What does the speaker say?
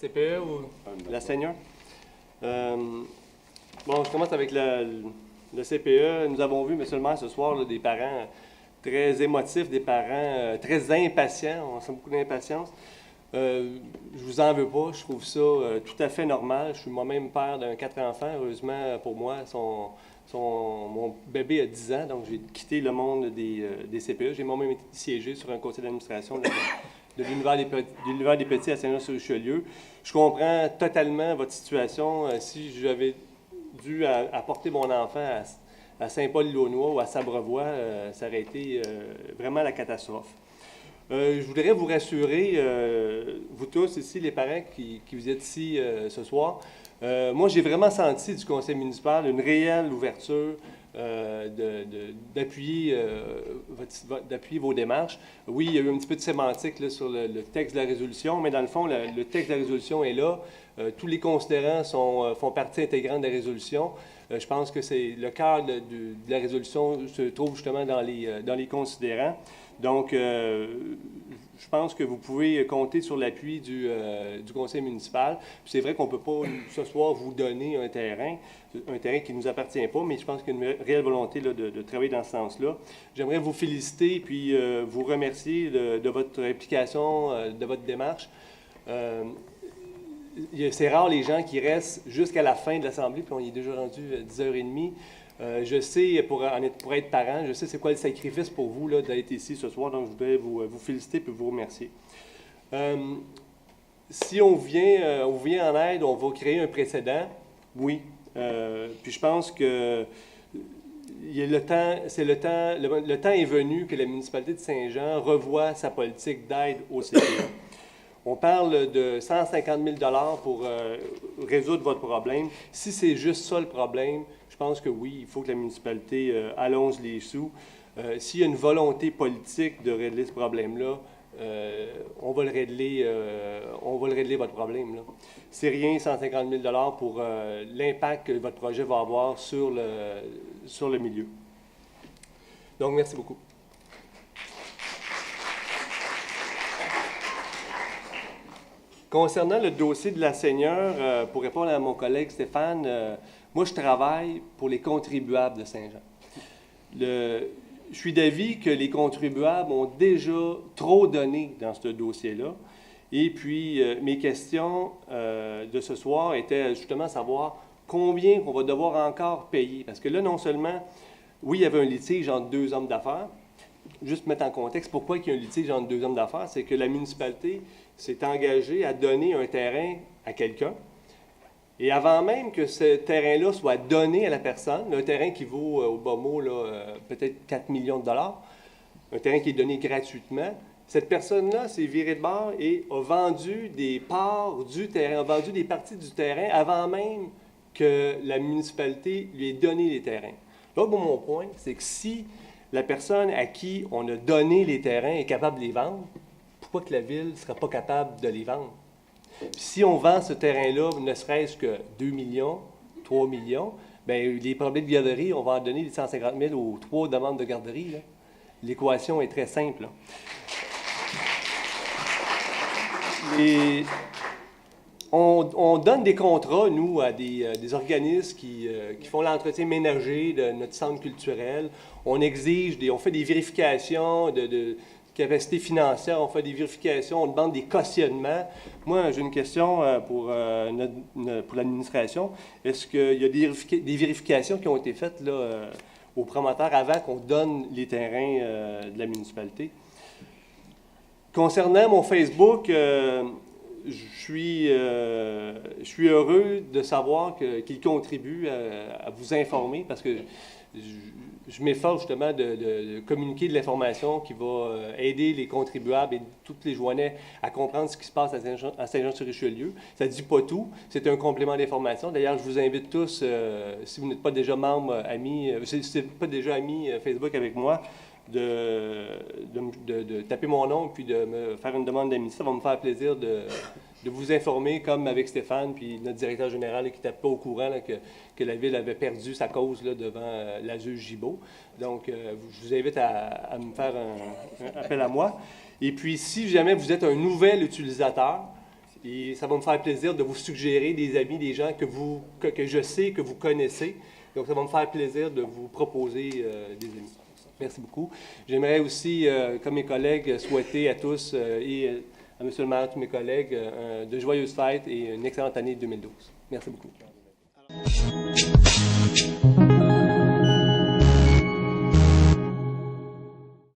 CPE ou... La senior. Bon, je commence avec le CPE. Nous avons vu, M. le maire, ce soir, là, des parents très émotifs, des parents très impatients. On sent beaucoup d'impatience. Je vous en veux pas. Je trouve ça tout à fait normal. Je suis moi-même père d'un 4 enfants. Heureusement, pour moi, mon bébé a 10 ans, donc j'ai quitté le monde des CPE. J'ai moi-même été siégé sur un conseil d'administration de l'Univers des Petits à Saint-Jean-sur-Richelieu. Je comprends totalement votre situation. Si j'avais dû apporter mon enfant à Saint-Paul-l'Aunois ou à Sabrevois, ça aurait été vraiment la catastrophe. Je voudrais vous rassurer, vous tous ici, les parents qui vous êtes ici ce soir. Moi, j'ai vraiment senti du conseil municipal une réelle ouverture d'appuyer vos démarches. Oui, il y a eu un petit peu de sémantique là, sur le texte de la résolution, mais dans le fond, le texte de la résolution est là. Tous les considérants font partie intégrante de la résolution. Je pense que c'est le cœur de la résolution se trouve justement dans les considérants. Donc, je pense que vous pouvez compter sur l'appui du conseil municipal. C'est vrai qu'on ne peut pas, ce soir, vous donner un terrain qui ne nous appartient pas, mais je pense qu'il y a une réelle volonté là, de travailler dans ce sens-là. J'aimerais vous féliciter puis vous remercier de votre implication, de votre démarche. C'est rare les gens qui restent jusqu'à la fin de l'Assemblée, puis on y est déjà rendu 10h30. Je sais, pour être parent, je sais c'est quoi le sacrifice pour vous d'être ici ce soir, donc je voudrais vous féliciter et vous remercier. Si on vient en aide, on va créer un précédent, oui. Puis je pense que le temps est venu que la municipalité de Saint-Jean revoie sa politique d'aide au CPE. On parle de 150 000 $ pour résoudre votre problème. Si c'est juste ça le problème, je pense que oui, il faut que la municipalité allonge les sous. S'il y a une volonté politique de régler ce problème-là, on va le régler votre problème. C'est rien, 150 000 $ pour l'impact que votre projet va avoir sur le milieu. Donc, merci beaucoup. Concernant le dossier de la seigneur, pour répondre à mon collègue Stéphane, moi, je travaille pour les contribuables de Saint-Jean. Je suis d'avis que les contribuables ont déjà trop donné dans ce dossier-là. Et puis, mes questions de ce soir étaient justement savoir combien on va devoir encore payer. Parce que là, non seulement, oui, il y avait un litige entre deux hommes d'affaires. Juste mettre en contexte pourquoi il y a un litige entre deux hommes d'affaires, c'est que la municipalité s'est engagée à donner un terrain à quelqu'un. Et avant même que ce terrain-là soit donné à la personne, un terrain qui vaut, au bas mot, peut-être 4 millions de dollars, un terrain qui est donné gratuitement, cette personne-là s'est virée de bord et a vendu des parts du terrain, a vendu des parties du terrain avant même que la municipalité lui ait donné les terrains. Là, mon point, c'est que si la personne à qui on a donné les terrains est capable de les vendre, pourquoi que la ville ne sera pas capable de les vendre? Puis si on vend ce terrain-là, ne serait-ce que 2 millions, 3 millions, bien, les problèmes de garderie, on va en donner les 150 000 aux 3 demandes de garderie. L'équation est très simple. Là. Et on donne des contrats, nous, à des organismes qui font l'entretien ménager de notre centre culturel. On fait des vérifications de capacité financière, on fait des vérifications, on demande des cautionnements. Moi, j'ai une question pour l'administration. Est-ce qu'il y a des vérifications qui ont été faites là, aux promoteurs avant qu'on donne les terrains de la municipalité? Concernant mon Facebook, je suis heureux de savoir qu'il contribue à vous informer parce que je m'efforce justement de communiquer de l'information qui va aider les contribuables et tous les Joannais à comprendre ce qui se passe à Saint-Jean-sur-Richelieu. Ça ne dit pas tout, c'est un complément d'information. D'ailleurs, je vous invite tous, si vous n'êtes pas déjà membre, amis, si vous n'êtes pas déjà amis Facebook avec moi, de taper mon nom puis de me faire une demande d'amitié. Ça va me faire plaisir de vous informer, comme avec Stéphane puis notre directeur général là, qui n'était pas au courant là, que la Ville avait perdu sa cause là, devant la juge Gibault. Donc, je vous invite à me faire un appel à moi. Et puis, si jamais vous êtes un nouvel utilisateur, Et ça va me faire plaisir de vous suggérer des amis, des gens que je sais, que vous connaissez. Donc, ça va me faire plaisir de vous proposer des amis. Merci beaucoup. J'aimerais aussi, comme mes collègues, souhaiter à tous et à M. le maire, tous mes collègues, de joyeuses fêtes et une excellente année 2012. Merci beaucoup.